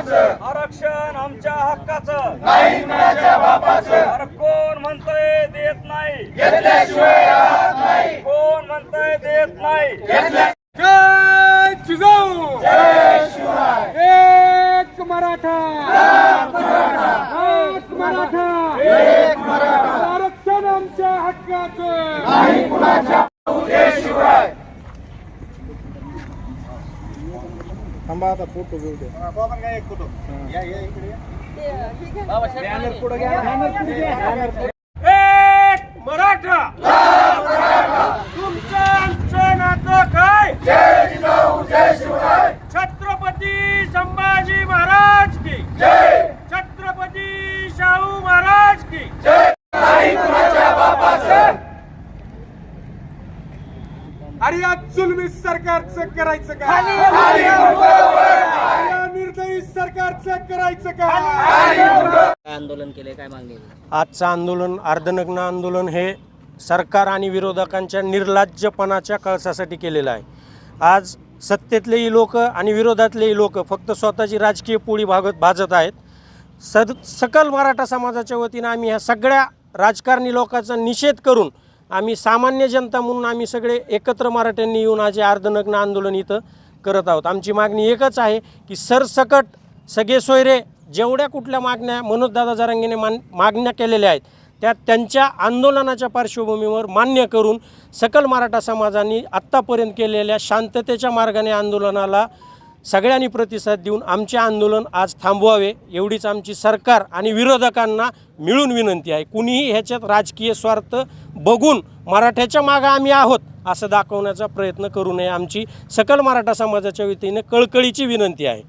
बापाचं, आरक्षण आमच्या हक्काचं, नाही कुणाच्या बापाचं. अरे कोण म्हणतंय देत नाही, घेतल्याशिवाय राहत नाही. कोण म्हणतंय देत नाही, घेतल्या. जय जिजाऊ, जय शिवराय. एक मराठा, एक मराठा, एक मराठा, आरक्षण आमच्या हक्काचं, नाही कुणाच्या. जय शिवराय. थांबा आता फोटो घेऊ दे. एक फोटो या इकडे एक मराठा, तुमचं आमचं नातं काय? जय जिजाऊ, जय शिवराय. छत्रपती संभाजी महाराज की जय. छत्रपती शाहू महाराज की जय. नाही कुणाच्या बापाचं. अरे या जुलमी सरकारचं करायचं का? खाली उतरवं. या निर्दयी सरकारचं करायचं का? खाली उतरवं. आंदोलन केले, काय मागणी? आजचं आंदोलन अर्धनग्न आंदोलन हे सरकार आणि विरोधकांच्या निर्लज्जपणाच्या कळसासाठी केलेलं आहे. आज सत्तेतलेही लोक आणि विरोधातलेही लोक फक्त स्वतःची राजकीय पोळी भाजत आहेत. सकल मराठा समाजाच्या वतीनं आम्ही ह्या सगळ्या राजकारणी लोकांचा निषेध करून आम्ही सामान्य जनता म्हणून आम्ही सगळे एकत्र मराठ्यांनी येऊन आज अर्धनग्न आंदोलन इथं करत आहोत. आमची मागणी एकच आहे की सरसकट सगळे सोयरे जेवढ्या कुठल्या मागण्या मनोजदादा जरांगेने मागण्या केलेल्या आहेत त्या त्यांच्या आंदोलनाच्या पार्श्वभूमीवर मान्य करून सकल मराठा समाजाने आत्तापर्यंत केलेल्या शांततेच्या मार्गाने आंदोलनाला सगळ्यांनी प्रतिसाद देऊन आमचे आंदोलन आज थांबवावे एवढीच आमची सरकार आणि विरोधकांना मिळून विनंती आहे. कुणीही ह्याच्यात राजकीय स्वार्थ बघून मराठ्याच्या मागं आम्ही आहोत असं दाखवण्याचा प्रयत्न करू नये, आमची सकल मराठा समाजाच्या वतीने कळकळीची विनंती आहे.